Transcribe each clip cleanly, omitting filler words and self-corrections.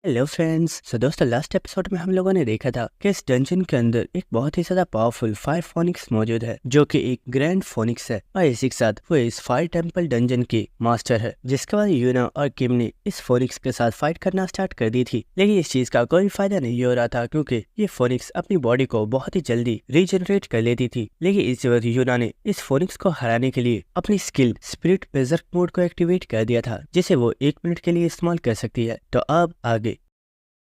Hello friends. दोस्तों last episode में हम लोगों ने देखा था कि इस डंजन के अंदर एक बहुत ही ज्यादा पावरफुल फायर फोनिक्स मौजूद है जो कि एक ग्रैंड फोनिक्स है और इसी के साथ वो इस फायर टेंपल डंजन की मास्टर है। जिसके बाद यूना और किम ने इस फोनिक्स के साथ फाइट करना स्टार्ट कर दी थी, लेकिन इस चीज का कोई फायदा नहीं हो रहा था क्योंकि ये फोनिक्स अपनी बॉडी को बहुत ही जल्दी रीजनरेट कर लेती थी। लेकिन इस वक्त यूना ने इस फोनिक्स को हराने के लिए अपनी स्किल स्पिरिट बेजर्क मोड को एक्टिवेट कर दिया था, जिसे वो 1 मिनट के लिए इस्तेमाल कर सकती है। तो अब आगे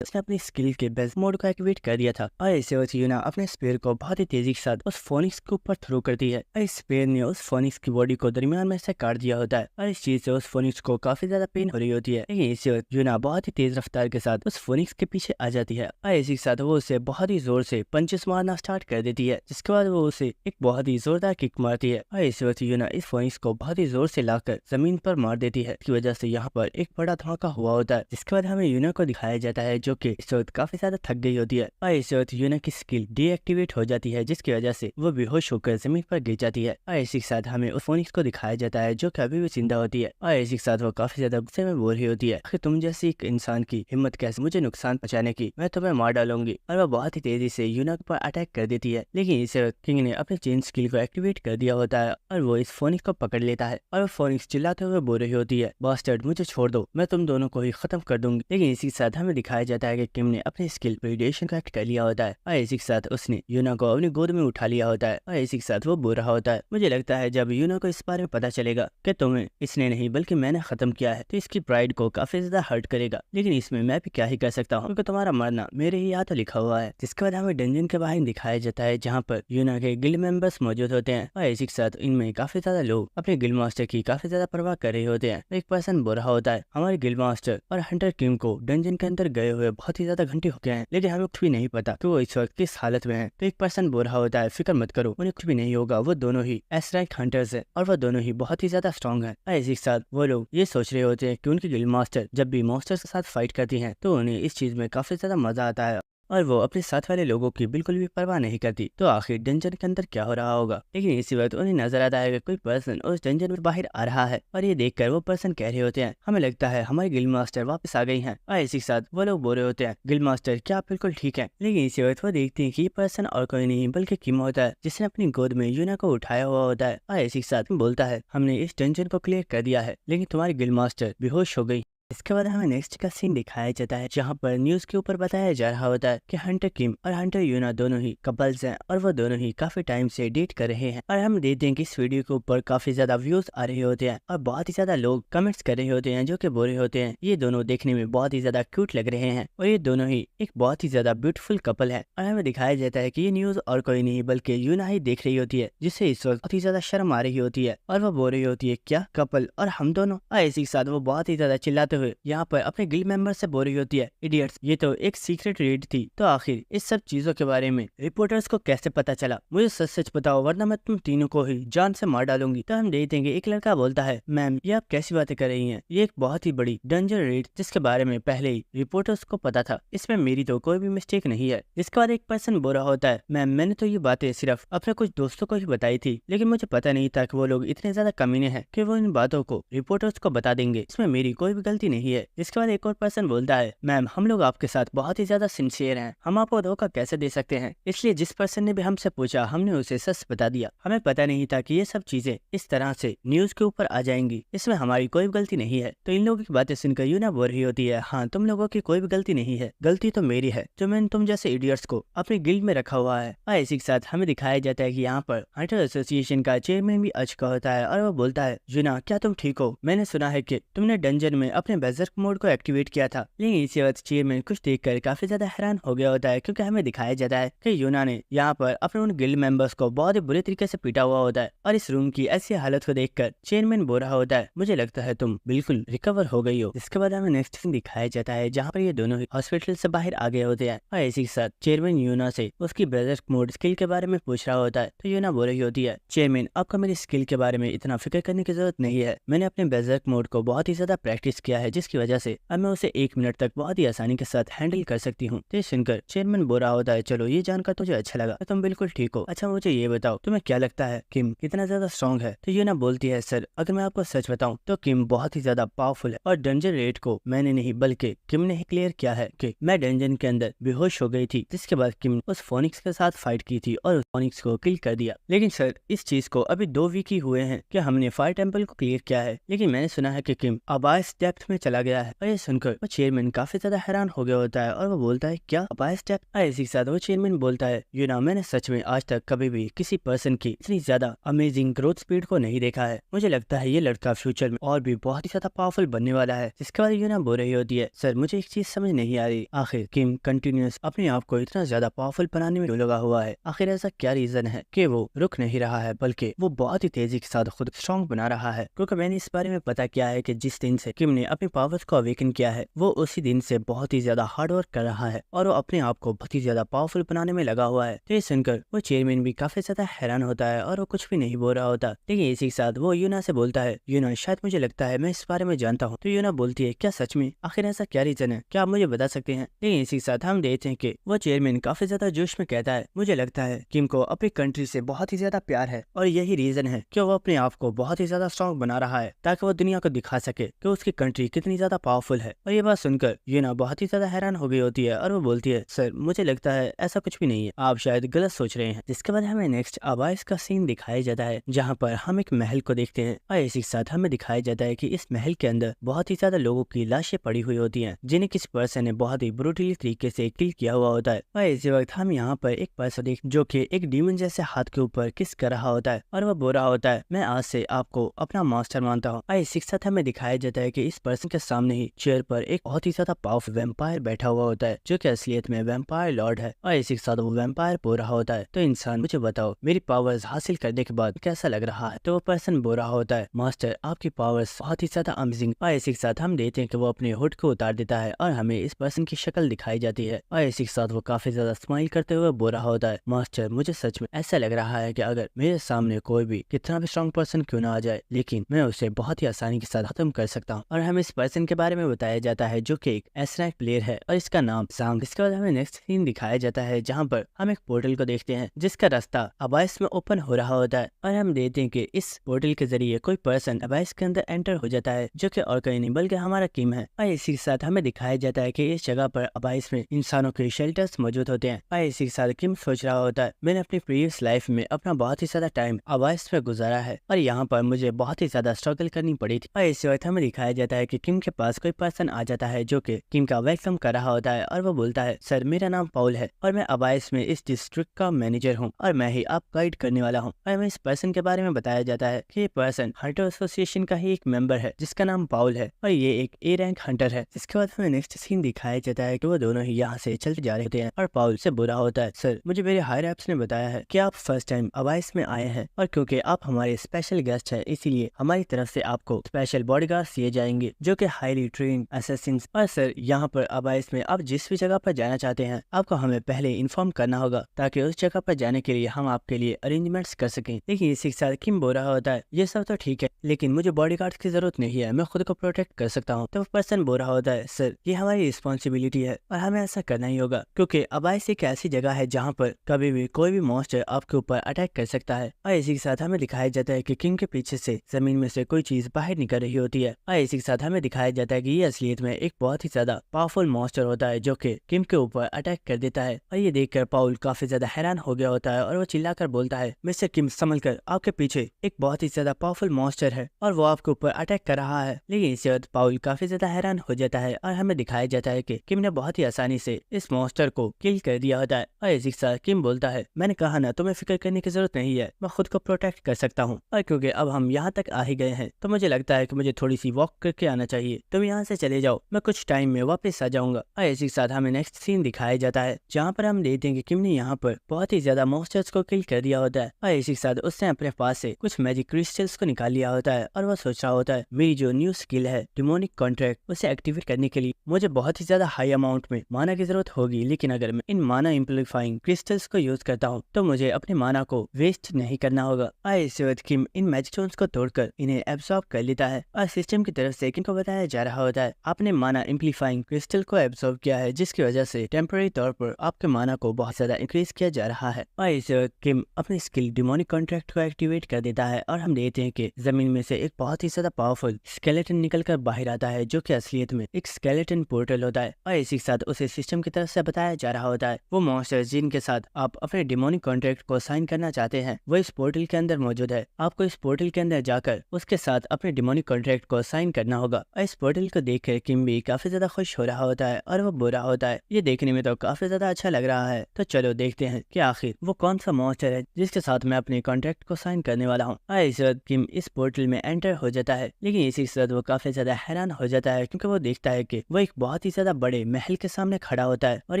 उसने अपनी स्किल के बेस्ट मोड को एक्टिवेट कर दिया था और इसे वक्त यूना अपने स्पेयर को बहुत ही तेजी के साथ उस फोनिक्स के ऊपर थ्रो करती है और इस स्पेयर ने उस फोनिक्स की बॉडी को दरमियान में से काट दिया होता है और इस चीज से उस फोनिक्स को काफी ज्यादा पेन हो रही होती है। लेकिन इसी वक्त यूना बहुत ही तेज रफ्तार के साथ उस फोनिक्स के पीछे आ जाती है और इसी के साथ वो उसे बहुत ही जोर से पंचेस मारना स्टार्ट कर देती है, जिसके बाद वो उसे एक बहुत ही जोरदार किक मारती है और इसी वक्त यूना इस फोनिक्स को बहुत ही जोर से लाकर जमीन पर मार देती है। इसकी वजह से यहाँ पर एक बड़ा धमाका हुआ होता है, जिसके बाद हमें यूना को दिखाया जाता है जो कि इस वक्त काफी ज्यादा थक गई होती है और इस वक्त यूना की स्किल डीएक्टिवेट हो जाती है, जिसकी वजह से वो बेहोश होकर जमीन पर गिर जाती है और इसी के साथ हमें उस फोनिक्स को दिखाया जाता है जो कि अभी भी जिंदा होती है और इसी के साथ वो काफी ज्यादा गुस्से में बोल रही होती है कि तुम जैसी एक इंसान की हिम्मत कैसे मुझे नुकसान पहुंचाने की, मैं तुम्हें मार डालूंगी। और वो बहुत ही तेजी से यूना पर अटैक कर देती है, लेकिन इस वक्त किंग ने अपने चेन स्किल को एक्टिवेट कर दिया होता है और वो इस फोनिक्स को पकड़ लेता है और वो फोनिक्स चिल्लाते हुए बोल रही होती है, बास्टर्ड मुझे छोड़ दो, मैं तुम दोनों को ही खत्म कर दूंगी। लेकिन इसी के साथ हमें दिखाया जाता है कि किम ने अपनी स्किल रेडिएशन को एक्ट कर लिया होता है और इसी के साथ उसने यूना को अपनी गोद में उठा लिया होता है और इसी के साथ वो बोल रहा होता है, मुझे लगता है जब यूना को इस बारे में पता चलेगा कि तुम्हें इसने नहीं बल्कि मैंने खत्म किया है तो इसकी प्राइड को काफी ज्यादा हर्ट करेगा, लेकिन इसमें मैं भी क्या ही कर सकता हूँ क्योंकि तुम्हारा मरना मेरे ही हाथों लिखा हुआ है। जिसके बाद हमें डंजन के बाहर दिखाया जाता है जहाँ पर यूना के गिल्ड मेंबर्स मौजूद होते हैं और इसी के साथ इनमें काफी ज्यादा लोग अपने गिल्ड मास्टर की काफी ज्यादा परवाह कर रहे होते हैं। एक पर्सन बोल रहा होता है, हमारे गिल्ड मास्टर और हंटर किम को डंजन के अंदर गए हुए बहुत ही ज्यादा घंटे हो गए हैं, लेकिन हमें कुछ भी नहीं पता कि वो इस वक्त किस हालत में है। तो एक पर्सन बोल रहा होता है, फिक्र मत करो, उन्हें कुछ भी नहीं होगा, वो दोनों ही एस रैंक हंटर्स है और वो दोनों ही बहुत ही ज्यादा स्ट्रॉन्ग है। और इसी के साथ वो लोग ये सोच रहे होते हैं कि उनकी गिल्ड मास्टर जब भी मॉन्स्टर्स के साथ फाइट करती हैं तो उन्हें इस चीज में काफी ज्यादा मजा आता है और वो अपने साथ वाले लोगों की बिल्कुल भी परवाह नहीं करती। तो आखिर डंजन के अंदर क्या हो रहा होगा, लेकिन इसी वक्त उन्हें नजर आता है कि कोई पर्सन उस डंजन में बाहर आ रहा है और ये देखकर वो पर्सन कह रहे होते हैं, हमें लगता है हमारी गिल्ड मास्टर वापस आ गई हैं। और इसी के साथ वो लोग बोल रहे होते हैं, गिल्ड मास्टर क्या आप बिल्कुल ठीक है। लेकिन इसी वक्त वो देखते हैं कि ये पर्सन और कोई नहीं बल्कि किम होता है, जिसने अपनी गोद में यूना को उठाया हुआ होता है और इसी के साथ बोलता है, हमने इस डंजन को क्लियर कर दिया है लेकिन तुम्हारी गिल्ड मास्टर बेहोश हो गई। इसके बाद हमें नेक्स्ट का सीन दिखाया जाता है जहाँ पर न्यूज के ऊपर बताया जा रहा होता है कि हंटर किम और हंटर यूना दोनों ही कपल्स हैं और वो दोनों ही काफी टाइम से डेट कर रहे हैं। और हम देखते हैं कि इस वीडियो के ऊपर काफी ज्यादा व्यूज आ रहे होते हैं और बहुत ही ज्यादा लोग कमेंट्स कर रहे होते हैं जो कि बोल रहे होते हैं ये दोनों देखने में बहुत ही ज्यादा क्यूट लग रहे हैं और ये दोनों ही एक बहुत ही ज्यादा ब्यूटीफुल कपल है। और हमें दिखाया जाता है कि ये न्यूज और कोई नहीं बल्कि यूना ही देख रही होती है, जिससे इस वक्त बहुत ही ज्यादा शर्म आ रही होती है और वो बोल रही होती है, क्या कपल और हम दोनों। और इसी के साथ वो बहुत ही ज्यादा चिल्लाते हुए यहाँ पर अपने गिल्ड मेंबर से बोल रही होती है, इडियट्स ये तो एक सीक्रेट रेड थी, तो आखिर इस सब चीजों के बारे में रिपोर्टर्स को कैसे पता चला, मुझे सच सच बताओ वरना मैं तुम तीनों को ही जान से मार डालूंगी। तो हम देखते हैं कि एक लड़का बोलता है, मैम ये आप कैसी बातें कर रही हैं, ये एक बहुत ही बड़ी डेंजर रेड जिसके बारे में पहले ही रिपोर्टर्स को पता था, इसमें मेरी तो कोई भी मिस्टेक नहीं है। जिसके बाद एक पर्सन बोल रहा होता है, मैम मैंने तो ये बातें सिर्फ अपने कुछ दोस्तों को ही बताई थी, लेकिन मुझे पता नहीं था कि वो लोग इतने ज्यादा कमीने हैं कि वो इन बातों को रिपोर्टर्स को बता देंगे, इसमें मेरी कोई भी गलती नहीं है। इसके बाद एक और पर्सन बोलता है, मैम हम लोग आपके साथ बहुत ही ज्यादा सिंसियर हैं, हम आपको धोखा कैसे दे सकते हैं, इसलिए जिस पर्सन ने भी हमसे पूछा हमने उसे सच बता दिया, हमें पता नहीं था कि ये सब चीजें इस तरह से न्यूज के ऊपर आ जाएंगी, इसमें हमारी कोई भी गलती नहीं है। तो इन लोगों की बातें सुनकर यूना बोल रही होती है, हाँ तुम लोगों की कोई भी गलती नहीं है, गलती तो मेरी है जो मैंने तुम जैसे इडियट्स को अपनी गिल्ड में रखा हुआ है। और इसी के साथ हमें दिखाया जाता है कि यहाँ पर हंटर एसोसिएशन का चेयरमैन भी आ चुका होता है और वो बोलता है, यूना क्या तुम ठीक हो, मैंने सुना है कि तुमने डंजन में अपने बेजर्क मोड को एक्टिवेट किया था। लेकिन इसी वक्त चेयरमैन कुछ देखकर काफी ज्यादा हैरान हो गया होता है क्योंकि हमें दिखाया जाता है कि यूना ने यहाँ पर अपने उन गिल्ड मेंबर्स को बहुत ही बुरे तरीके से पीटा हुआ होता है और इस रूम की ऐसी हालत को देखकर चेयरमैन बोल रहा होता है, मुझे लगता है तुम बिल्कुल रिकवर हो गई हो। इसके बाद हमें नेक्स्ट सीन दिखाया जाता है जहाँ पर ये दोनों ही हॉस्पिटल से बाहर आ गए होते हैं और इसी के साथ चेयरमैन यूना से उसकी बेजर्क मोड स्किल के बारे में पूछ रहा होता है। तो यूना बोल रही होती है, चेयरमैन आपको मेरी स्किल के बारे में इतना फिक्र करने की जरूरत नहीं है, मैंने अपने बेजर्क मोड को बहुत ही ज्यादा प्रैक्टिस किया है जिसकी वजह से अब मैं उसे 1 मिनट तक बहुत ही आसानी के साथ हैंडल कर सकती हूँ। तो सुनकर चेयरमैन बोल रहा होता है, चलो ये जानकर तुझे अच्छा लगा, तो तुम बिल्कुल ठीक हो। अच्छा मुझे ये बताओ तुम्हें क्या लगता है किम कितना ज्यादा स्ट्रॉन्ग है? तो यूना बोलती है, सर अगर मैं आपको सच बताऊं तो किम बहुत ही ज्यादा पावरफुल है और डंजन रेड को मैंने नहीं बल्कि किम ने ही क्लियर किया है कि मैं डंजन के अंदर बेहोश हो गई थी, जिसके बाद किम उस फोनिक्स के साथ फाइट की थी और उस फोनिक्स को किल कर दिया। लेकिन सर इस चीज को अभी 2 वीक ही हुए हैं कि हमने फायर टेम्पल को क्लियर किया है, लेकिन मैंने सुना है कि किम अबायस डेप्थ में चला गया है। और ये सुनकर वो चेयरमैन काफी ज्यादा हैरान हो गया होता है और वो बोलता है, क्या अबायस डेप्थ? इसी के साथ वो चेयरमैन बोलता है, मैंने सच में आज तक कभी भी किसी पर्सन की इतनी ज्यादा अमेजिंग ग्रोथ स्पीड को नहीं देखा है। मुझे लगता है ये लड़का फ्यूचर में और भी बहुत ही ज्यादा पावरफुल बनने वाला है। जिसके बाद यूना बोल रही होती है, सर मुझे एक चीज समझ नहीं आ रही, आखिर किम कंटिन्यूअस अपने आप को इतना ज्यादा पावरफुल बनाने में क्यों लगा हुआ है? आखिर ऐसा क्या रीजन है कि वो रुक नहीं रहा है बल्कि वो बहुत ही तेजी के साथ खुद स्ट्रॉन्ग बना रहा है? क्योंकि मैंने इस बारे में पता किया है कि जिस दिन से किम ने अपनी पावर्स को अवेकन किया है वो उसी दिन से बहुत ही ज्यादा हार्ड वर्क कर रहा है और वो अपने आप को बहुत ही ज्यादा पावरफुल बनाने में लगा हुआ है। तो ये सुनकर वो चेयरमैन भी काफी ज्यादा हैरान होता है और वो कुछ भी नहीं बोल रहा होता। लेकिन इसी के साथ वो यूना से बोलता है, यूना शायद मुझे लगता है मैं इस बारे में जानता हूँ। तो यूना बोलती है, क्या सच में? आखिर ऐसा क्या रीजन है, क्या आप मुझे बता सकते हैं? लेकिन इसी के साथ हम देखते हैं कि वो चेयरमैन काफी ज्यादा जोश में कहता है, मुझे लगता है किम को अपनी कंट्री से बहुत ही ज्यादा प्यार है और यही रीजन है कि वो अपने आप को बहुत ही ज्यादा स्ट्रॉन्ग बना रहा है ताकि वो दुनिया को दिखा सके कि उसकी कंट्री कितनी ज्यादा पावरफुल है। और ये बात सुनकर यूना बहुत ही ज्यादा हैरान हो गई होती है और वो बोलती है, सर मुझे लगता है ऐसा कुछ भी नहीं है, आप शायद गलत सोच रहे हैं। जिसके बाद हमें नेक्स्ट अबायस का सीन दिखाया जाता है जहाँ पर हम एक महल को देखते हैं और इसी के साथ हमें दिखाया जाता है कि इस महल के अंदर बहुत ही ज्यादा लोगों की लाशें पड़ी हुई होती हैं जिन्हें किसी पर्सन ने बहुत ही ब्रूटली तरीके से किल किया हुआ होता है। और इसी वक्त हम यहाँ पर एक पर्सन देख जो कि एक डीमन जैसे हाथ के ऊपर किस कर रहा होता है और वह बोल रहा होता है, मैं आज से आपको अपना मास्टर मानता हूँ। और इसी के साथ हमें दिखाया जाता है कि इस पर्सन के सामने ही चेयर पर एक बहुत ही ज्यादा पावरफुल वैम्पायर बैठा हुआ होता है जो कि असलियत में वैम्पायर लॉर्ड है। और इसी के साथ वो वैम्पायर बोल रहा होता है, तो इंसान मुझे बताओ मेरी पावर्स हासिल करने के बाद कैसा लग रहा है? तो वो पर्सन बोल रहा होता है, मास्टर आपकी पावर्स बहुत ही ज्यादा अमेजिंग। और इसी के साथ हम देखते हैं कि वो अपने हुड को उतार देता है और हमें इस पर्सन की शक्ल दिखाई जाती है। और इसी के साथ वो काफी ज्यादा स्माइल करते हुए बोल रहा होता है, मास्टर मुझे सच में ऐसा लग रहा है कि अगर मेरे सामने कोई भी कितना भी स्ट्रॉन्ग पर्सन क्यों ना आ जाए लेकिन मैं उसे बहुत ही आसानी के साथ खत्म कर सकता हूँ। और हमें इस पर्सन के बारे में बताया जाता है जो कि एक एस-रैंक प्लेयर है और इसका नाम सांग। इसके बाद हमें नेक्स्ट सीन दिखाया जाता है जहाँ पर हम एक पोर्टल को देखते हैं जिसका रास्ता अबायस में ओपन हो रहा होता है और हम देखते हैं कि इस पोर्टल के जरिए कोई पर्सन अबायस के अंदर एंटर हो जाता है जो कि और कहीं नहीं बल्कि हमारा किम है। और इसी के साथ हमें दिखाया जाता है कि इस जगह पर अबायस में इंसानों के शेल्टर्स मौजूद होते हैं। और इसी के साथ किम सोच रहा होता है, मैंने अपनी प्रीवियस लाइफ में अपना बहुत ही ज्यादा टाइम अबायस में गुजारा है और यहाँ पर मुझे बहुत ही ज्यादा स्ट्रगल करनी पड़ी थी। और इसी वक्त हमें दिखाया जाता है कि किम के पास कोई पर्सन आ जाता है जो कि किम का वेलकम कर रहा होता है और वो बोलता है, सर मेरा नाम पाउल है और मैं अबायस में इस डिस्ट्रिक्ट का मैनेजर हूँ और मैं ही आप गाइड करने वाला हूँ। और हमें इस पर्सन के बारे में बताया जाता है कि ये पर्सन हंटर एसोसिएशन का ही एक मेंबर है जिसका नाम पाउल है और ये एक ए रैंक हंटर है। इसके बाद हमें नेक्स्ट सीन दिखाया जाता है कि वो दोनों ही यहाँ से चलते जा रहे होते हैं और पाउल से बुरा होता है, सर मुझे मेरे हायर एप्स ने बताया है कि आप फर्स्ट टाइम अबायस में आए हैं और क्योंकि आप हमारे स्पेशल गेस्ट हैं इसीलिए हमारी तरफ से आपको स्पेशल बॉडीगार्ड्स दिए जाएंगे जो कि हाईली ट्रेन असैसिन्स। और सर यहाँ पर अबायस में आप जिस भी जगह पर जाना चाहते हैं आपको हमें पहले इन्फॉर्म करना होगा ताकि उस जगह पर जाने के लिए हम आपके लिए अरेंजमेंट्स कर सकें। लेकिन इसी के साथ किम बोल रहा होता है, ये सब तो ठीक है लेकिन मुझे बॉडीगार्ड्स की जरूरत नहीं है, मैं खुद को प्रोटेक्ट कर सकता हूँ। तो पर्सन बोल रहा होता है, सर ये हमारी रिस्पॉन्सिबिलिटी है और हमें ऐसा करना ही होगा क्योंकि अबायस एक ऐसी जगह है जहाँ पर कभी भी कोई भी मॉन्स्टर आपके ऊपर अटैक कर सकता है। और इसी के साथ हमें दिखाया जाता है कि किम के पीछे से जमीन में से कोई चीज बाहर निकल रही होती है। और इसी के साथ हमें दिखाया जाता है कि ये असलियत में एक बहुत ही ज्यादा पावरफुल मॉन्स्टर होता है जो कि किम के ऊपर अटैक कर देता है। और ये देखकर पाउल काफी ज्यादा हैरान हो गया होता है और वो चिल्लाकर बोलता है, मिस्टर किम संभल कर, आपके पीछे एक बहुत ही ज्यादा पावरफुल मॉन्स्टर है और वो आपके ऊपर अटैक कर रहा है। लेकिन इसी वक्त पाउल काफी ज्यादा हैरान हो जाता है और हमें दिखाया जाता है कि किम ने बहुत ही आसानी से इस मॉन्स्टर को किल कर दिया होता है। और इसी के साथ किम बोलता है, मैंने कहा ना तुम्हें फिक्र करने की जरूरत नहीं है, मैं खुद को प्रोटेक्ट कर सकता हूँ। और क्योंकि अब हम यहाँ तक आ ही गए हैं तो मुझे लगता है कि मुझे थोड़ी सी वॉक करके आना चाहिए, तुम यहाँ से चले जाओ, मैं कुछ टाइम में वापस आ जाऊंगा। और इसी के साथ हमें नेक्स्ट सीन दिखाया जाता है जहाँ पर हम देखते हैं कि किम ने यहाँ पर बहुत ही ज्यादा मॉन्स्टर्स को किल कर दिया होता है। और इसी के साथ उसने अपने पास से कुछ मैजिक क्रिस्टल्स को निकाल लिया होता है और वो सोच रहा होता है, मेरी जो न्यू स्किल है डिमोनिक कॉन्ट्रैक्ट, उसे एक्टिवेट करने के लिए मुझे बहुत ही ज्यादा हाई अमाउंट में माना की जरूरत होगी, लेकिन अगर मैं इन माना इम्प्लीफाइंग क्रिस्टल्स को यूज करता हूँ तो मुझे अपने माना को वेस्ट नहीं करना होगा। इसी वक्त किम इन मैजिक स्टोन्स को तोड़कर इन्हें एब्सॉर्ब कर लेता है और सिस्टम की तरफ से किम को बताया जा रहा होता है आपने माना एम्पलीफाइंग क्रिस्टल को एब्जॉर्ब किया है, जिसकी वजह से टेम्पररी तौर पर आपके माना को बहुत ज्यादा इंक्रीज किया जा रहा है। और इस वक्त किम अपने स्किल डिमोनिक कॉन्ट्रैक्ट को एक्टिवेट कर देता है और हम देखते हैं कि जमीन में से एक बहुत ही ज्यादा पावरफुल स्केलेटन निकलकर बाहर आता है, जो कि असलियत में एक स्केलेटन पोर्टल होता है। और इसी के साथ उसे सिस्टम की तरफ से बताया जा रहा होता है वो मॉन्स्टर जिनके साथ आप अपने डिमोनिक कॉन्ट्रैक्ट को साइन करना चाहते हैं वो इस पोर्टल के अंदर मौजूद है। आपको इस पोर्टल के अंदर जाकर उसके साथ अपने डिमोनिक कॉन्ट्रैक्ट को साइन करना होगा। और इस पोर्टल को देखकर किम भी काफी ज्यादा खुश हो रहा होता है और वो बुरा होता है। ये देखने में तो काफी ज्यादा अच्छा लग रहा है। तो चलो देखते हैं कि आखिर वो कौन सा मॉन्स्टर है जिसके साथ मैं अपने कॉन्ट्रैक्ट को साइन करने वाला हूँ। और इस वक्त किम इस पोर्टल में एंटर हो जाता है, लेकिन इसी के साथ वो काफी ज्यादा हैरान हो जाता है क्योंकि वो देखता है कि वो एक बहुत ही ज्यादा बड़े महल के सामने खड़ा होता है। और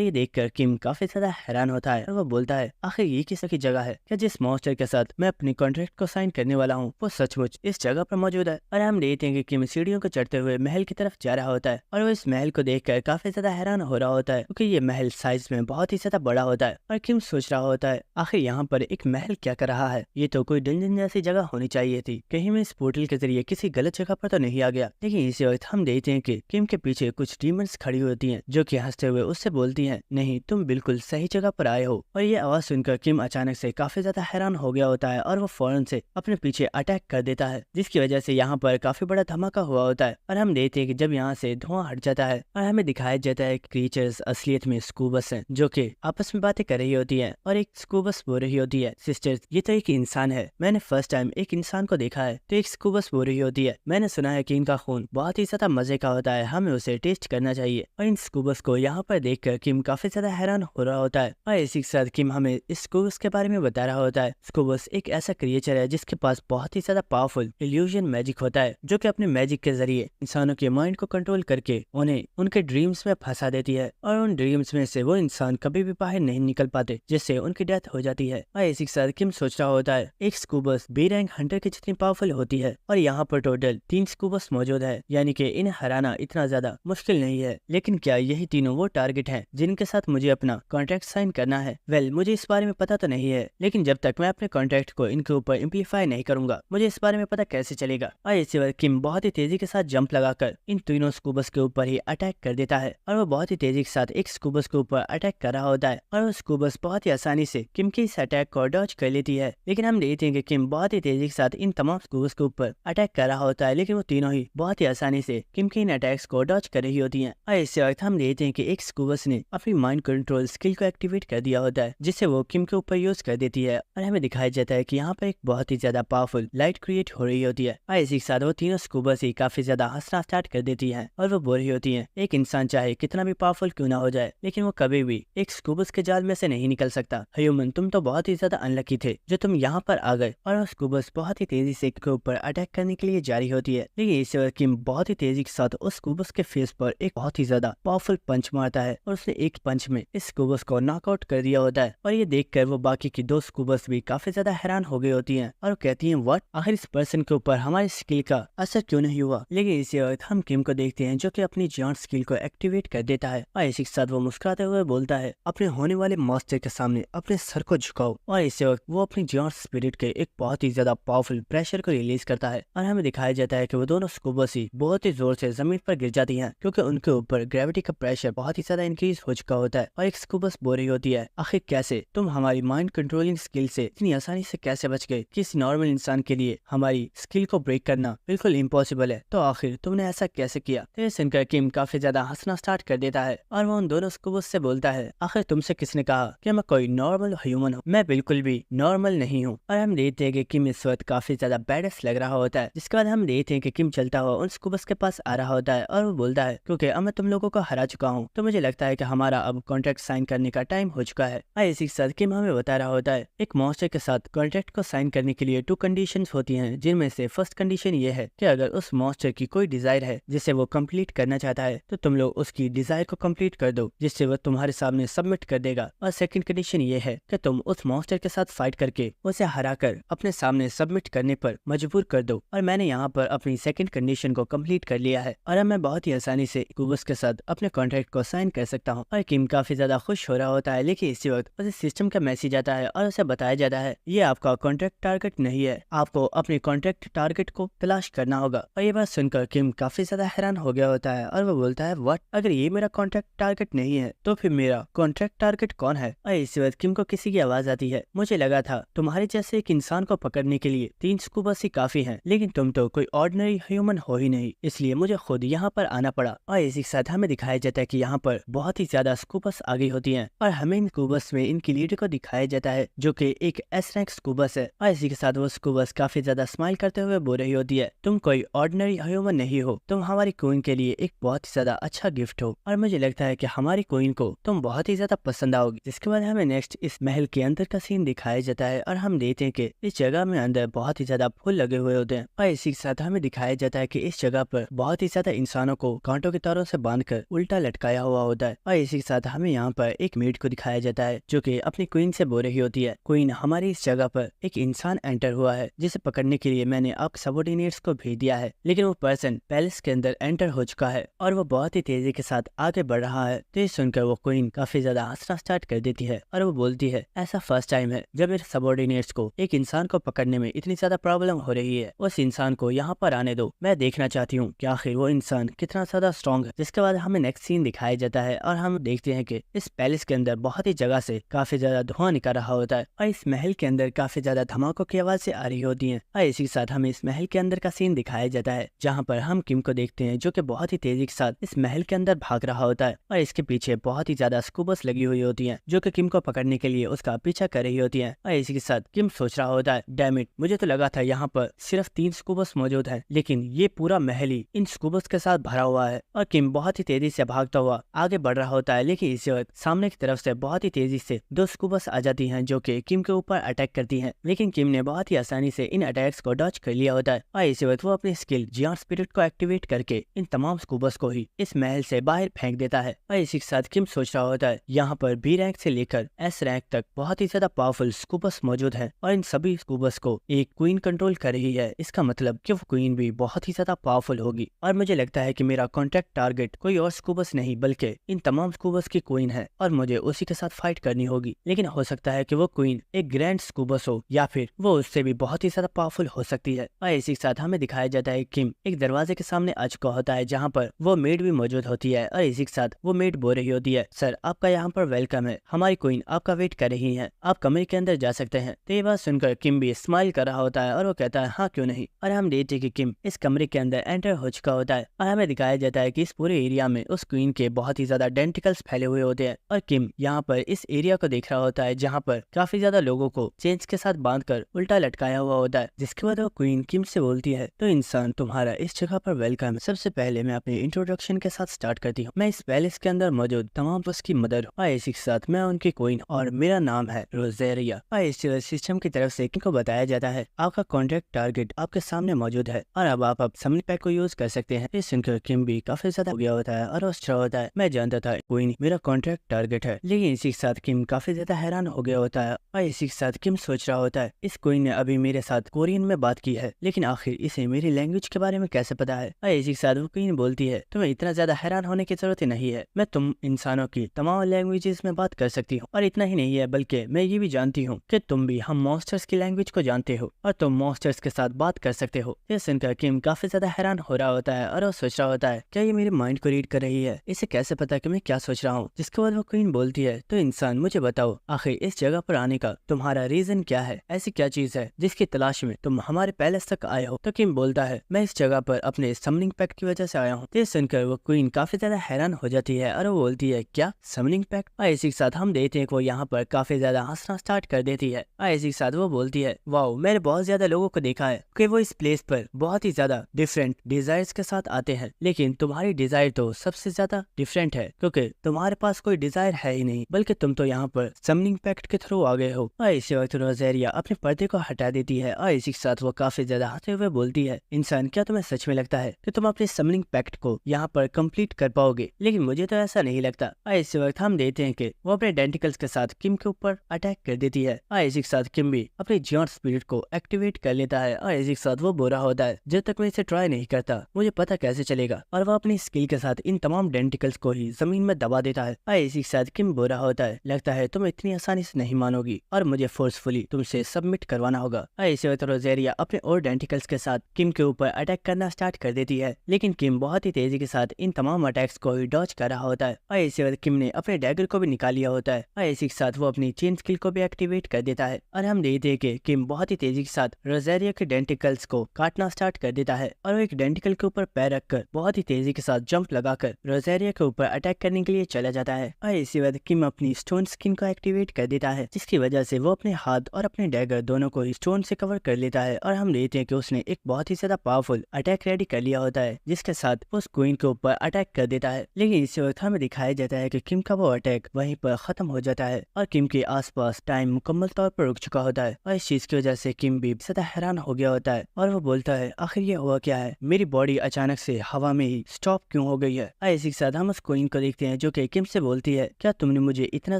ये देखकर किम काफी ज्यादा हैरान होता है और वो बोलता है आखिर ये किस की जगह है? क्या जिस मॉन्स्टर के साथ मैं अपनी कॉन्ट्रैक्ट को साइन करने वाला हूँ वो सचमुच इस जगह पर मौजूद है? और हम देखते हैं कि किम सीढ़ियों को चढ़ते हुए महल की तरफ जा रहा होता है और वो इस महल को देखकर काफी ज्यादा हैरान हो रहा होता है क्योंकि ये महल साइज में बहुत ही ज्यादा बड़ा होता है। और किम सोच रहा होता है आखिर यहाँ पर एक महल क्या कर रहा है? ये तो कोई डंजन जैसी जगह होनी चाहिए थी, कहीं मैं इस पोर्टल के जरिए किसी गलत जगह पर तो नहीं आ गया। लेकिन इसी वक्त हम देखते हैं कि किम के पीछे कुछ डीमंस खड़ी होती हैं जो कि हंसते हुए उससे बोलती हैं नहीं, तुम बिल्कुल सही जगह पर आए हो। और ये आवाज सुनकर किम अचानक से काफी ज्यादा हैरान हो गया होता है और वो फौरन से अपने पीछे अटैक कर देता है, जिसकी वजह से यहाँ पर काफी बड़ा धमाका हुआ होता है। और हम देखते हैं कि जब यहाँ से धुआं हट जाता है और हमें दिखाया जाता है क्रीचर्स असलियत में स्कूबस हैं जो कि आपस में बातें कर रही होती है। और एक स्कूबस बोल रही होती है सिस्टर्स ये तो एक इंसान है, मैंने फर्स्ट टाइम एक इंसान को देखा है। तो एक स्कूबस बोल रही होती है मैंने सुना है कि इनका खून बहुत ही ज्यादा मजे का होता है, हमें उसे टेस्ट करना चाहिए। और इन स्कूबस को यहाँ पर देखकर किम काफी ज्यादा हैरान हो रहा होता है। और इसी के साथ किम हमें इस स्कूबस के बारे में बता रहा होता है। स्कूबस एक ऐसा क्रिएचर है जिसके पास बहुत ही ज्यादा पावरफुल इल्यूजन मैजिक होता है, जो कि अपने मैजिक के जरिए इंसानों के माइंड को कंट्रोल करके उन्हें उनके ड्रीम्स में फंसा देती है। और उन ड्रीम्स में से वो इंसान कभी भी बाहर नहीं निकल पाते, जिससे उनकी डेथ हो जाती है। और इसी के साथ किम सोच रहा होता है एक स्कूबस बी रैंक हंटर की जितनी पावरफुल होती है और यहाँ पर टोटल 3 स्कूबस मौजूद है, यानी कि इन्हें हराना इतना ज्यादा मुश्किल नहीं है। लेकिन क्या यही तीनों वो टारगेट हैं जिनके साथ मुझे अपना कॉन्ट्रैक्ट साइन करना है? वेल, मुझे इस बारे में पता तो नहीं है, लेकिन जब तक मैं अपने कॉन्ट्रैक्ट को इनके ऊपर इम्प्लीफाई नहीं करूंगा मुझे इस बारे में पता कैसे चलेगा? और इसी वक्त किम बहुत ही तेजी के साथ जंप लगाकर इन तीनों स्कूबस के ऊपर ही अटैक कर देता है और वो बहुत ही तेजी के साथ एक स्कूबस के ऊपर अटैक कर रहा होता है और वो स्कूबस बहुत ही आसानी से किम के इस अटैक को डॉज कर लेती है। लेकिन हम देखते हैं कि किम बहुत ही तेजी के साथ इन तमाम स्कूबस के ऊपर अटैक कर रहा होता है, लेकिन वो तीनों ही बहुत ही आसानी से किम के इन अटैक्स को डॉज कर रही होती हैं। और इसी वक्त हम देखते हैं कि एक स्कूबस ने अपनी माइंड कंट्रोल स्किल को एक्टिवेट कर दिया होता है, जिससे वो किम के ऊपर यूज कर देती है। और हमें दिखाया जाता है कि यहाँ पर एक बहुत ही ज्यादा पावरफुल लाइट क्रिएट हो रही होती है। और इसी के साथ वो तीनों स्कूबस ही काफी ज्यादा हंसना स्टार्ट कर देती है और वो बोल रही होती है एक इंसान चाहे कितना भी पावरफुल क्यों ना हो जाए, लेकिन वो कभी भी एक स्कूबस के जाल में से नहीं निकल सकता। ह्यूमन, तुम तो बहुत ही ज्यादा अनलकी थे जो तुम यहाँ पर आ गए। और वो स्कूबस बहुत ही तेजी से के ऊपर अटैक करने के लिए जारी होती है, लेकिन इस वक्त किम बहुत ही तेजी के साथ उस स्कूबस के फेस पर एक बहुत ही ज्यादा पावरफुल पंच मारता है और उसने एक पंच में इस स्कूबस को नॉकआउट कर दिया होता है। और ये देखकर वो बाकी की 2 स्कूबस भी काफी ज्यादा हैरान हो गई होती हैं और वो कहती हैं व्हाट, आखिर इस पर्सन के ऊपर हमारी स्किल का असर क्यों नहीं हुआ? लेकिन इसी वक्त हम किम को देखते हैं जो कि अपनी जॉन्ट स्किल को एक्टिवेट कर देता है और इसी के साथ वो मुस्कुराते हुए बोलता है अपने होने वाले मास्टर के सामने अपने सर को झुकाओ। और इसी वक्त वो अपनी जॉन्ट स्पिरिट के एक बहुत ही ज्यादा पावरफुल प्रेशर को रिलीज करता है और हमें दिखाया जाता है कि वो दोनों स्कूबस ही बहुत ही जोर से जमीन पर गिर जाती हैं क्योंकि उनके ऊपर ग्रेविटी का प्रेशर बहुत ही ज्यादा इंक्रीज हो चुका होता है। और एक स्कूबस बोल रही होती है आखिर कैसे तुम हमारी माइंड कंट्रोलिंग स्किल से इतनी आसानी से कैसे बच गए? किसी नॉर्मल इंसान के लिए हमारी स्किल को ब्रेक करना बिल्कुल इम्पॉसिबल है, तो आखिर तुमने ऐसा कैसे किया? तो ये सुनकर किम काफी ज्यादा हंसना स्टार्ट कर देता है और वो उन दोनों स्कूबस से बोलता है आखिर तुमसे किसने कहा कि मैं कोई नॉर्मल ह्यूमन हूँ? मैं बिल्कुल भी नॉर्मल नहीं हूँ। और हम देखते हैं कि किम इस वक्त काफी ज्यादा बैडस लग रहा होता है, जिसके बाद हम देखते हैं कि किम चलता हुआ उन स्कूबस के पास आ रहा होता है और वो बोलता है क्योंकि अब मैं तुम लोगों को हरा चुका हूँ तो मुझे लगता है कि हमारा अब कॉन्ट्रैक्ट साइन करने का टाइम हो चुका है। और इसी के साथ किम हमें बता रहा होता है एक मॉन्स्टर के साथ कॉन्ट्रैक्ट को साइन करने के लिए 2 कंडीशंस होती हैं, जिनमें से फर्स्ट कंडीशन ये है कि अगर उस मॉन्स्टर की कोई डिजायर है जिसे वो कंप्लीट करना चाहता है तो तुम लोग उसकी डिजायर को कंप्लीट कर दो, जिससे वो तुम्हारे सामने सबमिट कर देगा। और सेकंड कंडीशन ये है कि तुम उस मॉन्स्टर के साथ फाइट करके उसे हराकर अपने सामने सबमिट करने पर मजबूर कर दो। और मैंने यहाँ पर अपनी सेकंड कंडीशन को कंप्लीट कर लिया है और अब मैं बहुत ही आसानी से स्कूबस के साथ अपने कॉन्ट्रैक्ट को साइन कर सकता हूँ। और किम काफी ज्यादा खुश हो रहा होता है, लेकिन इसी वक्त उसे सिस्टम का मैसेज आता है और उसे बताया जाता है ये आपका कॉन्ट्रैक्ट टारगेट नहीं है, आपको अपने कॉन्ट्रैक्ट टारगेट को तलाश करना होगा। और ये बात सुनकर सुनकर किम काफी ज्यादा हैरान हो गया होता है और वो बोलता है व्हाट, अगर ये मेरा कॉन्ट्रैक्ट टारगेट नहीं है तो फिर मेरा कॉन्ट्रैक्ट टारगेट कौन है। और इसी वक्त किम को किसी की आवाज आती है, मुझे लगा था तुम्हारे जैसे एक इंसान को पकड़ने के लिए 3 स्कूबर्स ही काफी हैं, लेकिन तुम तो कोई ऑर्डिनरी ह्यूमन हो ही नहीं, इसलिए मुझे खुद यहाँ पर आना पड़ा। और इसी के साथ हमें दिखाया जाता है कि यहाँ पर बहुत ही ज्यादा स्कूबर्स आ गई होती हैं और हमें इन स्कूबर्स में इनकी लीडर को दिखाया जाता है जो कि एक एस रैंक स्कूबर्स है। और इसी के साथ वो स्कूबर्स काफी ज्यादा स्माइल करते हुए बोल रही होती है, तुम कोई ऑर्डिनरी ह्यूमन नहीं हो, तुम हमारी क्वीन के लिए एक बहुत ही ज्यादा अच्छा गिफ्ट हो और मुझे लगता है कि हमारी क्वीन को तुम बहुत ही ज्यादा पसंद आओगी। जिसके बाद हमें नेक्स्ट इस महल के अंदर का सीन दिखाया जाता है और हम देखते हैं कि इस जगह में अंदर बहुत ही ज्यादा फूल लगे हुए होते हैं। और इसी के साथ हमें दिखाया जाता है कि इस जगह पर बहुत ही ज्यादा इंसानों को कांटों के तारों से बांधकर उल्टा लटकाया हुआ होता है। और इसी के साथ हमें यहाँ पर एक मेड को दिखाया जाता है जो कि अपनी क्वीन से बोल रही होती है, क्वीन हमारी इस जगह पर एक इंसान एंटर हुआ है जिसे पकड़ने के लिए मैंने आप सबॉर्डिनेट्स को भेज दिया है, लेकिन वो पर्सन पैलेस के अंदर एंटर हो चुका है और वो बहुत ही तेजी के साथ आगे बढ़ रहा है। तो ये सुनकर वो क्वीन काफी ज्यादा हंसना स्टार्ट कर देती है और वो बोलती है, ऐसा फर्स्ट टाइम है जब मेरे सबॉर्डिनेट्स को एक इंसान को पकड़ने में इतनी ज्यादा प्रॉब्लम हो रही है, उस इंसान को यहाँ पर आने दो, मैं देखना चाहती हूँ कि आखिर वो इंसान कितना ज्यादा स्ट्रॉन्ग है। जिसके बाद हमें नेक्स्ट सीन दिखाया जाता है और हम देखते हैं कि इस पैलेस के अंदर बहुत ही जगह से काफी ज्यादा धुआं निकल रहा होता है और इस महल के अंदर काफी ज्यादा धमाकों की आवाज से आ रही होती है। और इसी के साथ हमें इस महल के अंदर का सीन दिखाया जाता है जहाँ पर हम किम को देखते हैं जो कि बहुत ही तेजी के साथ इस महल के अंदर भाग रहा होता है और इसके पीछे बहुत ही ज्यादा स्कूबर्स लगी हुई होती हैं जो कि किम को पकड़ने के लिए उसका पीछा कर रही होती हैं। और इसी के साथ किम सोच रहा होता है, डैम इट, मुझे तो लगा था यहाँ पर सिर्फ 3 स्कूबर्स मौजूद हैं, लेकिन ये पूरा महल ही इन स्कूबर्स के साथ भरा हुआ है। और किम बहुत ही तेजी से भागता हुआ आगे बढ़ रहा होता है, लेकिन इसी वक्त सामने की तरफ से बहुत ही तेजी से 2 स्कूबर्स आ जाती हैं जो कि किम के ऊपर अटैक करती हैं, लेकिन किम ने बहुत ही आसानी से इन अटैक्स को डॉज कर लिया होता है। और इसी वक्त वो अपनी स्किल जियांट स्पिरिट को एक्टिवेट करके इन तमाम स्कूबर्स को ही इस महल से बाहर फेंक देता है। और इसी के साथ किम सोच रहा होता है, यहाँ पर बी रैंक से लेकर एस रैंक तक बहुत ही ज्यादा पावरफुल स्कूबर्स मौजूद हैं और इन सभी स्कूबर्स को एक क्वीन कंट्रोल कर रही है। इसका मतलब कि वो क्वीन भी बहुत ही ज्यादा पावरफुल होगी और मुझे लगता है कि मेरा कॉन्ट्रैक्ट टारगेट कोई और स्कूबर्स नहीं बल्कि इन तमाम स्कूबर्स की क्वीन है और मुझे उसी के साथ फाइट करनी होगी। लेकिन हो सकता है कि वो क्वीन एक ग्रैंड स्कूबर्स हो या फिर वो उससे भी बहुत ही ज्यादा पावरफुल हो सकती है। और इसी के साथ हमें दिखाया जाता है किम एक दरवाजे के सामने आ चुका होता है जहाँ पर वो मेड भी मौजूद होती है और इसी के साथ वो मेड बोल रही होती है, सर आपका यहाँ पर वेलकम है, हमारी क्वीन आपका वेट कर रही है, आप कमरे के अंदर जा सकते हैं। तो ये बात सुनकर किम भी स्माइल कर रहा होता है और वो कहता है हाँ क्यों नहीं। और हम देखते हैं कि किम इस कमरे के अंदर एंटर हो चुका होता है और हमें दिखाया जाता है कि इस पूरे एरिया में उस क्वीन के बहुत ही ज्यादा डेंटिकल्स फैले हुए होते हैं और किम यहाँ पर इस एरिया को देख रहा होता है जहाँ पर काफी ज्यादा लोगों को चेन्स के साथ बांधकर उल्टा लटकाया हुआ होता है। जिसके बाद वो क्वीन किम से बोलती है, तो इंसान तुम्हारा इस जगह पर वेलकम। सबसे पहले मैं अपने इंट्रोडक्शन के साथ स्टार्ट करती हूँ। मैं इस पैलेस के अंदर मौजूद तमाम उसकी मदर हूँ और इसी के साथ मैं उनकी क्वीन और मेरा नाम है रोजेरिया। और इस सिस्टम की तरफ से किम को बताया जाता है आपका कॉन्ट्रैक्ट टारगेट आपके सामने मौजूद है और अब आप समरी पैक को यूज कर सकते हैं। इस सुनकर किम भी काफी ज्यादा हो गया होता है और अच्छा होता है, मैं जानता था क्वीन मेरा कॉन्ट्रैक्ट टारगेट है। लेकिन इसी के साथ किम काफी ज्यादा हैरान हो गया होता है और इसी के साथ किम सोच रहा होता है इस क्वीन ने अभी मेरे साथ कोरियन में बात की है, लेकिन आखिर इसे मेरी लैंग्वेज के बारे में कैसे पता है। और इसी के साथ वो क्वीन बोलती है तुम्हें इतना ज्यादा हैरान होने की जरूरत नहीं है, मैं तुम इंसानों की तमाम लैंग्वेजेस में बात कर सकती हूँ और इतना ही नहीं है बल्कि मैं ये भी जानती हूँ कि तुम भी हम मॉन्स्टर्स की लैंग्वेज को जानते हो और तुम मॉन्स्टर्स के साथ बात कर सकते हो। ये सुनकर किम काफी ज्यादा हैरान हो रहा होता है और वो सोच रहा होता है क्या ये मेरे माइंड को रीड कर रही है, इसे कैसे पता कि मैं क्या सोच रहा हूँ। जिसके बाद वो क्वीन बोलती है तो इंसान मुझे बताओ आखिर इस जगह पर आने का तुम्हारा रीजन क्या है, ऐसी क्या चीज है जिसकी तलाश में तुम हमारे पैलेस तक आए हो। तो किम बोलता है मैं इस जगह पर अपने समनिंग पैक्ट की वजह से आया हूँ। ये सुनकर वो क्वीन काफी ज्यादा हैरान हो जाती है और वो बोलती है क्या समनिंग पैक्ट। और इसी के साथ हम देखते हैं कि वो यहाँ पर काफी ज्यादा हंसना स्टार्ट कर देती है और इसी के साथ वो बोलती है वाओ मैंने बहुत ज्यादा लोगों को देखा है कि वो इस प्लेस पर बहुत ही ज्यादा डिफरेंट डिजायर्स के साथ आते हैं, लेकिन तुम्हारी डिजायर तो सबसे ज्यादा डिफरेंट है क्योंकि तुम्हारे पास कोई डिजायर है ही नहीं बल्कि तुम तो यहाँ पर समनिंग पैक्ट के थ्रू आ गए हो। और इसी वक्त रोजेरिया अपने पर्दे को हटा देती है और इसी के साथ वो काफी ज्यादा हंसते हुए बोलती है इंसान क्या तुम्हें सच में लगता है कि तुम अपने समनिंग पैक्ट को यहाँ पर कंप्लीट कर पाओगे, लेकिन मुझे तो ऐसा नहीं लगता। और इसी वक्त हम देखते हैं कि वो अपने डेंटिकल्स के साथ किम के ऊपर अटैक कर देती है और इसी के साथ किम भी अपने जियांट स्पिरिट को एक्टिवेट कर लेता है और इसी के साथ वो बोल रहा होता है जब तक मैं इसे ट्राई नहीं करता मुझे पता कैसे चलेगा। और वो अपनी स्किल के साथ इन तमाम डेंटिकल्स को ही जमीन में दबा देता है और इसी के साथ किम बोल रहा होता है लगता है तुम इतनी आसानी से नहीं मानोगी और मुझे फोर्सफुली तुमसे सबमिट करवाना होगा। और इसी वक्त रोजेरिया अपने और डेंटिकल्स के साथ किम के ऊपर अटैक करना स्टार्ट कर देती है, लेकिन किम बहुत ही तेजी के साथ इन तमाम अटैक्स को डॉज कर रहा होता है और इसी वक्त किम ने अपने डैगर को भी निकाल लिया होता है और इसी के साथ वो अपनी चेन स्किल को भी एक्टिवेट कर देता है और हम देखते हैं कि किम बहुत ही तेजी के साथ रोजेरिया के डेंटिकल्स को काटना स्टार्ट कर देता है और वो एक डेंटिकल के ऊपर पैर रखकर बहुत ही तेजी के साथ जंप लगाकर रोजेरिया के ऊपर अटैक करने के लिए चला जाता है और इसी वक्त किम अपनी स्टोन स्किन को एक्टिवेट कर देता है, जिसकी वजह से वो अपने हाथ और अपने डैगर दोनों को स्टोन से कवर कर लेता है और हम देखते हैं कि उसने एक बहुत ही ज्यादा पावरफुल अटैक रेडी कर लिया होता है, जिसके साथ वो उस क्वीन के ऊपर अटैक कर देता है। लेकिन इसी वक्त हमें दिखाया जाता है कि किम का वो अटैक वहीं पर खत्म हो जाता है और किम के आसपास टाइम मुकम्मल तौर पर रुक चुका होता है और इस चीज की वजह से किम भी ज्यादा हैरान हो गया होता है और वो बोलता है आखिर ये हुआ क्या है, मेरी बॉडी अचानक से हवा में ही स्टॉप क्यों हो गई है। और इसी के साथ हम उस क्वीन को देखते हैं जो कि किम से बोलती है, क्या तुमने मुझे इतना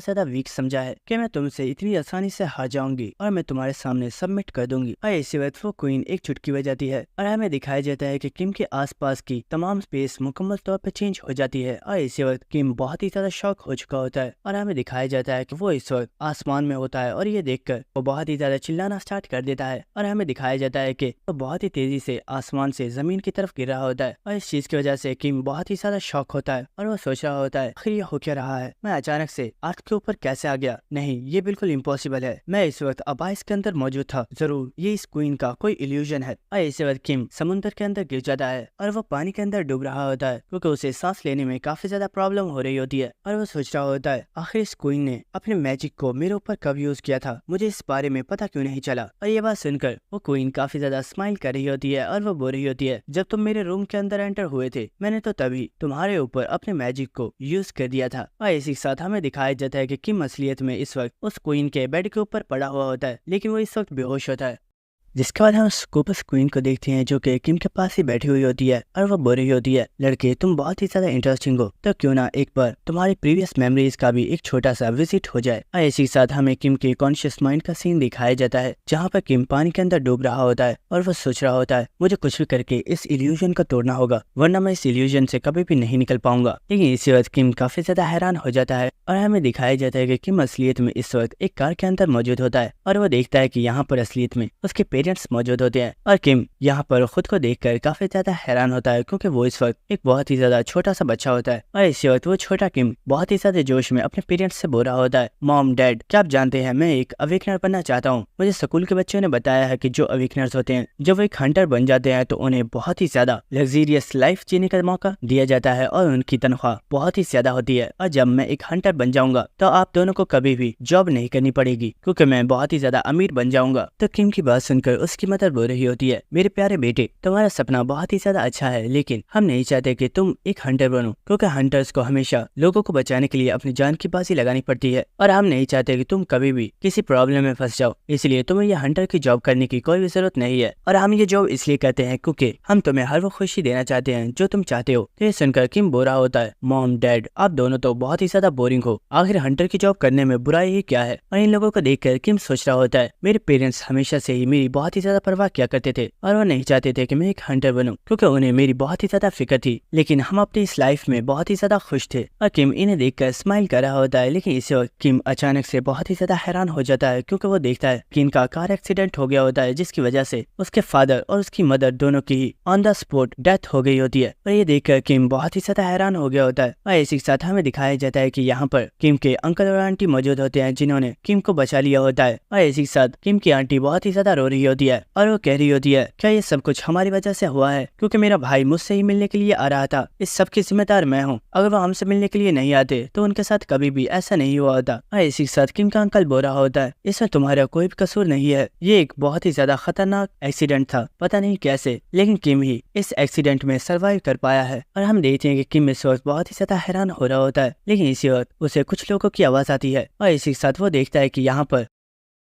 ज्यादा वीक समझा है कि मैं तुमसे इतनी आसानी से हार जाऊंगी और मैं तुम्हारे सामने सबमिट कर दूंगी। और इसी वक्त वो क्वीन एक चुटकी बज जाती है और हमें दिखाया जाता है कि किम के आसपास की तमाम स्पेस मुकम्मल तौर पर चेंज हो जाती है और इसी वक्त किम बहुत ही ज्यादा शॉक हो चुका होता है और हमें दिखाया जाता है कि वो इस वक्त आसमान में होता है और ये देखकर वो बहुत ही ज्यादा चिल्लाना स्टार्ट कर देता है और हमें दिखाया जाता है कि वो बहुत ही तेजी से आसमान से जमीन की तरफ गिर रहा होता है और इस चीज की वजह से किम बहुत ही ज्यादा शॉक होता है और वो सोच रहा होता है आखिर ये हो क्या रहा है, मैं अचानक से अर्थ के ऊपर कैसे आ गया, नहीं ये बिल्कुल इम्पॉसिबल है, मैं इस वक्त अबाइस के अंदर मौजूद था, जरूर ये इस क्वीन का कोई इल्यूजन है। और इसी वक्त किम समुद्र के अंदर गिर जाता है और वो पानी के अंदर डूब रहा होता है क्योंकि उसे सांस लेने में काफी ज्यादा प्रॉब्लम हो रही होती है और वो सोच रहा होता है आखिर इस क्वीन ने अपने मैजिक को मेरे ऊपर कब यूज किया था, मुझे इस बारे में पता क्यों नहीं चला। और ये बात सुनकर वो क्वीन काफी ज्यादा स्माइल कर रही होती है और वो बोल रही होती है, जब तुम मेरे रूम के अंदर एंटर हुए थे मैंने तो तभी तुम्हारे ऊपर अपने मैजिक को यूज कर दिया था। और इसी के साथ हमें दिखाया जाता है कि किम असलियत में इस वक्त उस क्वीन के बेड के ऊपर पड़ा हुआ होता है, लेकिन वो इस वक्त बेहोश होता है। जिसके बाद हम स्कूपस क्वीन को देखते हैं जो कि किम के पास ही बैठी हुई होती है और वो बोल रही होती है, लड़के तुम बहुत ही ज्यादा इंटरेस्टिंग हो, तो क्यों ना एक बार तुम्हारी प्रीवियस मेमोरीज का भी एक छोटा सा विजिट हो जाए। और इसी के साथ हमें किम के कॉन्शियस माइंड का सीन दिखाया जाता है जहाँ पर किम पानी के अंदर डूब रहा होता है और वो सोच रहा होता है मुझे कुछ भी करके इस इल्यूजन को तोड़ना होगा वरना मैं इस इल्यूजन से कभी भी नहीं निकल पाऊंगा। लेकिन इसी वक्त किम काफी ज्यादा हैरान हो जाता है और हमें दिखाया जाता है कि किम असलियत में इस वक्त एक कार के अंदर मौजूद होता है और वो देखता है कि यहाँ पर असलियत में उसके पेरेंट्स मौजूद होते हैं और किम यहाँ पर खुद को देखकर काफी ज्यादा हैरान होता है क्योंकि वो इस वक्त एक बहुत ही ज्यादा छोटा सा बच्चा होता है और इसी वक्त वो छोटा किम बहुत ही ज्यादा जोश में अपने पेरेंट्स से बोल रहा होता है, मॉम डैड क्या आप जानते हैं मैं एक अवेकनर बनना चाहता हूँ। मुझे स्कूल के बच्चों ने बताया है कि जो अवेकनर्स होते हैं जब वो एक हंटर बन जाते हैं तो उन्हें बहुत ही ज्यादा लग्जरियस लाइफ जीने का मौका दिया जाता है और उनकी तनख्वाह बहुत ही ज्यादा होती है और जब मैं एक हंटर बन जाऊंगा तो आप दोनों को कभी भी जॉब नहीं करनी पड़ेगी क्योंकि मैं बहुत ही ज्यादा अमीर बन जाऊंगा। तो किम की बात सुनकर उसकी मदर बोल रही होती है, मेरे प्यारे बेटे तुम्हारा सपना बहुत ही ज्यादा अच्छा है लेकिन हम नहीं चाहते कि तुम एक हंटर बनो क्योंकि हंटर्स को हमेशा लोगों को बचाने के लिए अपनी जान की बाजी लगानी पड़ती है और हम नहीं चाहते कि तुम कभी भी किसी प्रॉब्लम में फंस जाओ, इसलिए तुम्हें ये हंटर की जॉब करने की कोई भी जरूरत नहीं है और हम ये जॉब इसलिए करते हैं क्योंकि हम तुम्हें हर वो खुशी देना चाहते हैं जो तुम चाहते हो। ये सुनकर किम बोल रहा होता है, मॉम डैड आप दोनों तो बहुत ही ज्यादा बोरिंग हो, आखिर हंटर की जॉब करने में बुराई ही क्या है। और इन लोगों को देखकर किम सोच रहा होता है, मेरे पेरेंट्स हमेशा से ही मेरी बहुत ही ज्यादा परवाह किया करते थे और वो नहीं चाहते थे कि मैं एक हंटर बनूं क्योंकि उन्हें मेरी बहुत ही ज्यादा फिक्र थी, लेकिन हम अपनी इस लाइफ में बहुत ही ज्यादा खुश थे। और किम इन्हें देखकर स्माइल कर रहा होता है, लेकिन इसी वक्त किम अचानक से बहुत ही ज्यादा हैरान हो जाता है क्योंकि वो देखता है कि इनका कार एक्सीडेंट हो गया होता है जिसकी वजह से उसके फादर और उसकी मदर दोनों की ही ऑन द स्पॉट डेथ हो गई होती है। और ये देखकर किम बहुत ही ज्यादा हैरान हो गया होता है और इसी के साथ हमें दिखाया जाता है कि यहाँ पर किम के अंकल और आंटी मौजूद होते हैं जिन्होंने किम को बचा लिया होता है। और इसी के साथ किम की आंटी बहुत ही ज्यादा रो रही होती है और वो कह रही होती है, क्या ये सब कुछ हमारी वजह से हुआ है क्योंकि मेरा भाई मुझसे ही मिलने के लिए आ रहा था, इस सब की जिम्मेदार मैं हूँ, अगर वो हमसे मिलने के लिए नहीं आते तो उनके साथ कभी भी ऐसा नहीं हुआ होता। और इसी के साथ किम का अंकल बोल रहा होता है, इसमें तुम्हारा कोई भी कसूर नहीं है, ये एक बहुत ही ज्यादा खतरनाक एक्सीडेंट था, पता नहीं कैसे लेकिन किम ही इस एक्सीडेंट में सर्वाइव कर पाया है। और हम देखते हैं कि किम इस वक्त बहुत ही ज्यादा हैरान हो रहा होता है, लेकिन इसी वक्त उसे कुछ लोगों की आवाज आती है और इसी के साथ वो देखता है कि यहाँ पर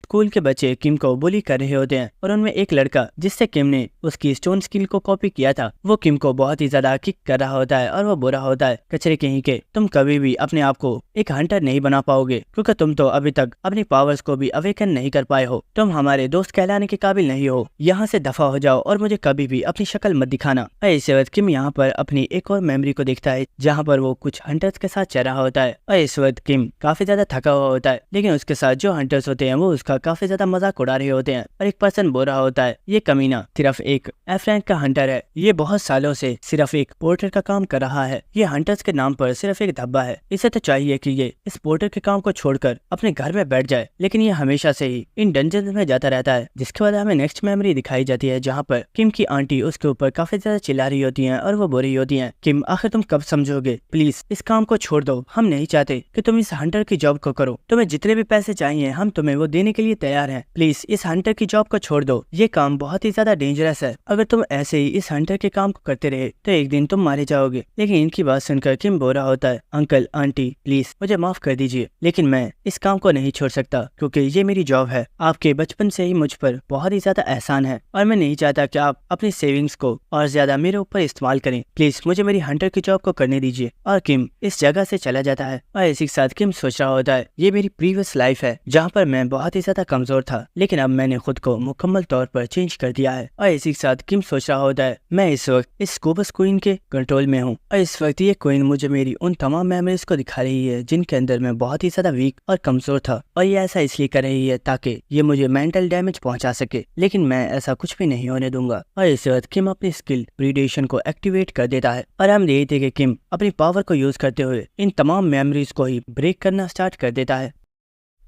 स्कूल के बच्चे किम को बुली कर रहे होते हैं और उनमें एक लड़का जिससे किम ने उसकी स्टोन स्किल को कॉपी किया था वो किम को बहुत ही ज्यादा किक कर रहा होता है और वो बोल रहा होता है, कचरे कहीं के तुम कभी भी अपने आप को एक हंटर नहीं बना पाओगे क्योंकि तुम तो अभी तक अपनी पावर्स को भी अवेकन नहीं कर पाए हो, तुम हमारे दोस्त कहलाने के काबिल नहीं हो, यहाँ से दफा हो जाओ और मुझे कभी भी अपनी शक्ल मत दिखाना। इस वक्त किम यहाँ पर अपनी एक और मेमोरी को देखता है जहाँ पर वो कुछ हंटर्स के साथ चल रहा होता है और इस वक्त किम काफी ज्यादा थका हुआ होता है, लेकिन उसके साथ जो हंटर्स होते हैं वो उसका उसका काफी ज्यादा मजाक उड़ा रहे होते हैं और एक पर्सन बोल रहा होता है ये कमीना सिर्फ एक एफ रैंक का हंटर है, ये बहुत सालों से सिर्फ एक पोर्टर का काम कर रहा है, ये हंटर्स के नाम पर सिर्फ एक धब्बा है, इसे तो चाहिए कि ये इस पोर्टर के काम को छोड़कर अपने घर में बैठ जाए, लेकिन ये हमेशा से ही इन डंजन में जाता रहता है। जिसके बाद हमें नेक्स्ट मेमोरी दिखाई जाती है जहाँ पर किम की आंटी उसके ऊपर काफी ज्यादा चिल्ला रही होती है और वो बोल रही होती है किम आखिर तुम कब समझोगे, प्लीज इस काम को छोड़ दो, हम नहीं चाहते कि तुम इस हंटर की जॉब को करो, तुम्हें जितने भी पैसे चाहिए हम तुम्हें वो देने के लिए तैयार हैं, प्लीज इस हंटर की जॉब को छोड़ दो, ये काम बहुत ही ज्यादा डेंजरस है, अगर तुम ऐसे ही इस हंटर के काम को करते रहे तो एक दिन तुम मारे जाओगे। लेकिन इनकी बात सुनकर किम बोल रहा होता है अंकल आंटी प्लीज मुझे माफ कर दीजिए, लेकिन मैं इस काम को नहीं छोड़ सकता क्योंकि ये मेरी जॉब है, आपके बचपन से ही मुझ पर बहुत ही ज्यादा एहसान है और मैं नहीं चाहता कि आप अपनी सेविंग्स को और ज्यादा मेरे ऊपर इस्तेमाल करें, प्लीज मुझे मेरी हंटर की जॉब को करने दीजिए। और किम इस जगह से चला जाता है और इसी के साथ किम सोच रहा होता है ये मेरी प्रीवियस लाइफ है जहाँ पर मैं बहुत ही ज्यादा कमजोर था, लेकिन अब मैंने खुद को मुकम्मल तौर पर चेंज कर दिया है। और इसी के साथ किम सोच रहा होता है मैं इस वक्त इस स्कूबस क्वीन के कंट्रोल में हूँ और इस वक्त ये क्वीन मुझे मेरी उन तमाम मेमोरीज को दिखा रही है जिनके अंदर मैं बहुत ही ज्यादा वीक और कमजोर था, और ये ऐसा इसलिए कर रही है ताकि ये मुझे मेंटल डैमेज पहुंचा सके, लेकिन मैं ऐसा कुछ भी नहीं होने दूंगा। और इस वक्त किम अपनी स्किल प्रीडेशन को एक्टिवेट कर देता है और हम देखते हैं कि किम अपनी पावर को यूज करते हुए इन तमाम मेमोरीज को ही ब्रेक करना स्टार्ट कर देता है।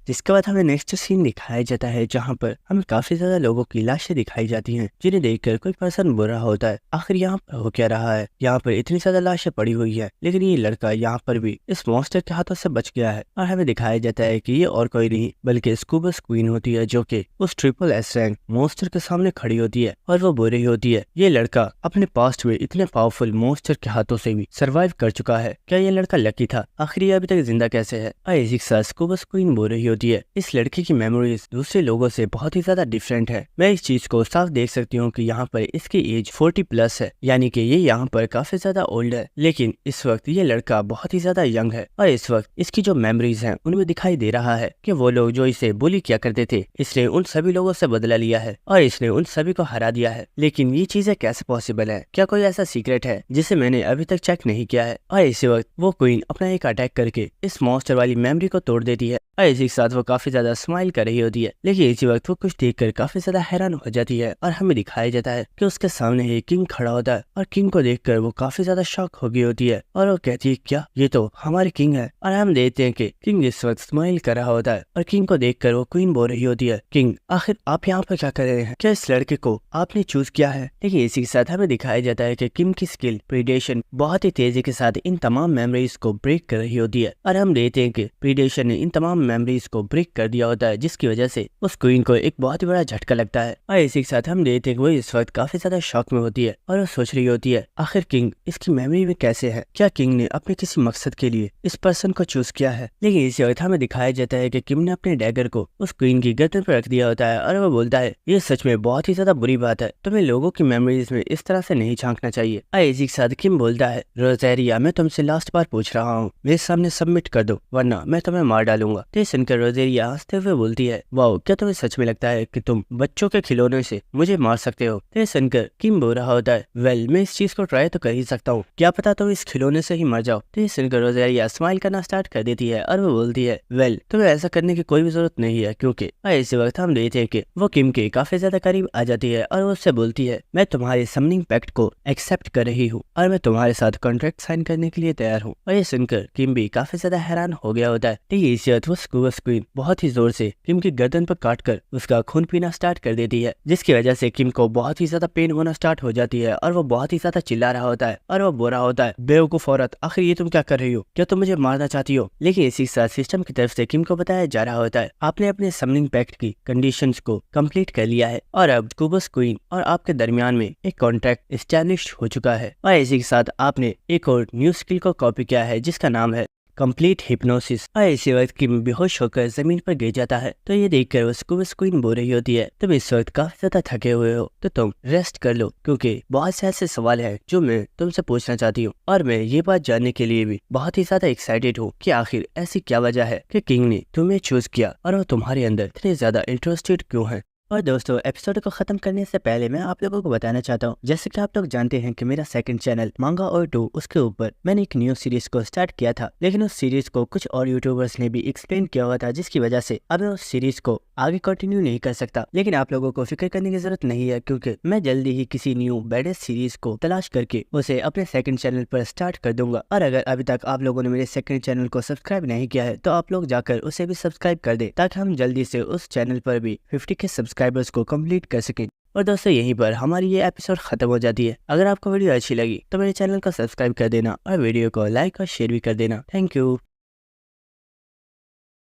जिसके बाद हमें नेक्स्ट सीन दिखाया जाता है जहाँ पर हमें काफी ज्यादा लोगों की लाशें दिखाई जाती हैं जिन्हें देखकर कोई पर्सन बोल रहा होता है आखिर यहाँ पर हो क्या रहा है, यहाँ पर इतनी ज्यादा लाशें पड़ी हुई है, लेकिन ये लड़का यहाँ पर भी इस मॉन्स्टर के हाथों से बच गया है। और हमें दिखाया जाता है कि ये और कोई नहीं बल्कि स्कूबस क्वीन होती है जो कि उस ट्रिपल एस रैंक मॉन्स्टर के सामने खड़ी होती है और वो बोल रही होती है ये लड़का अपने पास्ट में इतने पावरफुल मॉन्स्टर के हाथों से भी सर्वाइव कर चुका है, क्या ये लड़का लकी था, आखिर ये अभी तक जिंदा कैसे है। और इसी के साथ स्कूबस क्वीन बोल रही होती है इस लड़के की मेमोरीज दूसरे लोगों से बहुत ही ज्यादा डिफरेंट है, मैं इस चीज को साफ देख सकती हूँ कि यहाँ पर इसकी एज 40+ है, यानी कि ये यहाँ पर काफी ज्यादा ओल्ड है, लेकिन इस वक्त ये लड़का बहुत ही ज्यादा यंग है। और इस वक्त इसकी जो मेमोरीज हैं उनमें दिखाई दे रहा है कि वो लोग जो इसे बुली किया करते थे इसने उन सभी लोगों से बदला लिया है और इसने उन सभी को हरा दिया है। लेकिन ये चीजें कैसे पॉसिबल है, क्या कोई ऐसा सीक्रेट है जिसे मैंने अभी तक चेक नहीं किया है। और इसी वक्त वो क्वीन अपना एक अटैक करके इस मॉन्स्टर वाली मेमोरी को तोड़ देती है और इसी के साथ वो काफी ज्यादा स्माइल कर रही होती है, लेकिन इसी वक्त वो कुछ देखकर काफी ज्यादा हैरान हो जाती है और हमें दिखाया जाता है कि उसके सामने ही किंग खड़ा होता है और किंग को देखकर वो काफी ज्यादा शॉक हो गई होती है और वो कहती है क्या ये तो हमारे किंग है। और हम देखते हैं कि किंग इस वक्त स्माइल कर रहा होता है और किंग को देखकर वो क्वीन बोल रही होती है किंग आखिर आप यहाँ पर क्या कर रहे हैं, क्या इस लड़के को आपने चूज किया है। लेकिन इसी के साथ हमें दिखाया जाता है कि किंग की स्किल प्रीडेशन बहुत ही तेजी के साथ इन तमाम मेमोरीज को ब्रेक कर रही होती है और हम देखते हैं कि प्रीडेशन ने इन तमाम मेमोरीज को ब्रेक कर दिया होता है, जिसकी वजह से उस क्वीन को एक बहुत ही बड़ा झटका लगता है। और इसी के साथ हम देखते हैं कि वो इस वक्त काफी ज्यादा शॉक में होती है और वो सोच रही होती है आखिर किंग इसकी मेमोरी में कैसे है, क्या किंग ने अपने किसी मकसद के लिए इस पर्सन को चूज किया है। लेकिन इसी वक्त हमें दिखाया जाता है कि किम ने अपने डैगर को उस क्वीन की गर्दन पर रख दिया होता है और वो बोलता है ये सच में बहुत ही ज्यादा बुरी बात है, तुम्हें लोगों की मेमोरीज में इस तरह से नहीं झांकना चाहिए। और इसी के साथ किम बोलता है रोजेरिया मैं तुमसे लास्ट बार पूछ रहा हूँ, मेरे सामने सबमिट कर दो वरना मैं तुम्हें मार डालूंगा। तो सुनकर रोजेरिया हंसते हुए बोलती है वाओ क्या तुम्हें सच में लगता है कि तुम बच्चों के खिलौने से मुझे मार सकते हो। तो सुनकर किम बोल रहा होता है वेल मैं इस चीज को ट्राई तो कर ही सकता हूँ, क्या पता तुम इस खिलौने से ही मर जाओ। तो सुनकर रोजेरिया स्माइल करना स्टार्ट कर देती है और वो बोलती है वेल तुम्हें ऐसा करने की कोई भी जरूरत नहीं है, क्योंकि इसी वक्त हम देखते हैं कि वो किम के काफी ज्यादा करीब आ जाती है और वो उससे बोलती है मैं तुम्हारे समनिंग पैक्ट को एक्सेप्ट कर रही हूँ और मैं तुम्हारे साथ कॉन्ट्रैक्ट साइन करने के लिए तैयार हूँ। और ये सुनकर किम भी काफी ज्यादा हैरान हो गया होता है। ठीक इसी वक्त वो स्कूबस क्वीन बहुत ही जोर से किम की गर्दन पर काटकर उसका खून पीना स्टार्ट कर देती है, जिसकी वजह से किम को बहुत ही ज्यादा पेन होना स्टार्ट हो जाती है और वो बहुत ही ज्यादा चिल्ला रहा होता है और वो बोल रहा होता है बेवकूफ औरत आखिर ये तुम क्या कर रही हो, क्या तुम मुझे मारना चाहती हो। लेकिन इसी साथ सिस्टम की तरफ से किम को बताया जा रहा होता है आपने अपने समनिंग पैक्ट की कंडीशंस को कंप्लीट कर लिया है और अब स्कूबस क्वीन और आपके दरमियान में एक कॉन्ट्रैक्ट एस्टैब्लिश हो चुका है। और इसी के साथ आपने एक और न्यू स्किल को कॉपी किया है जिसका नाम है कंप्लीट हिप्नोसिस। और इसी वक्त किम बेहोश होकर जमीन पर गिर जाता है। तो ये देखकर वो स्कूबस क्वीन बोल रही होती है तुम इस वक्त काफी ज्यादा थके हुए हो तो तुम रेस्ट कर लो, क्योंकि बहुत से ऐसे सवाल हैं जो मैं तुमसे पूछना चाहती हूँ और मैं ये बात जानने के लिए भी बहुत ही ज्यादा एक्साइटेड हूँ कि आखिर ऐसी क्या वजह है कि किंग ने तुम्हें चूज किया और वो तुम्हारे अंदर इतने ज्यादा इंटरेस्टेड क्यों है। और दोस्तों एपिसोड को खत्म करने से पहले मैं आप लोगों को बताना चाहता हूँ, जैसे कि आप लोग जानते हैं कि मेरा सेकंड चैनल मांगा और 2 उसके ऊपर मैंने एक न्यू सीरीज को स्टार्ट किया था, लेकिन उस सीरीज को कुछ और यूट्यूबर्स ने भी एक्सप्लेन किया हुआ था, जिसकी वजह से अब मैं उस सीरीज को आगे कंटिन्यू नहीं कर सकता। लेकिन आप लोगों को फिक्र करने की जरूरत नहीं है, क्योंकि मैं जल्दी ही किसी न्यू बेडेस्ट सीरीज को तलाश करके उसे अपने सेकंड चैनल पर स्टार्ट कर दूंगा। और अगर अभी तक आप लोगों ने मेरे सेकंड चैनल को सब्सक्राइब नहीं किया है तो आप लोग जाकर उसे भी सब्सक्राइब कर दे, ताकि हम जल्दी से उस चैनल पर भी 50 के सब्सक्राइबर्स को कंप्लीट कर सकें। और दोस्तों यहीं पर हमारी ये एपिसोड खत्म हो जाती है। अगर आपको वीडियो अच्छी लगी तो मेरे चैनल को सब्सक्राइब कर देना और वीडियो को लाइक और शेयर भी कर देना। Thank you.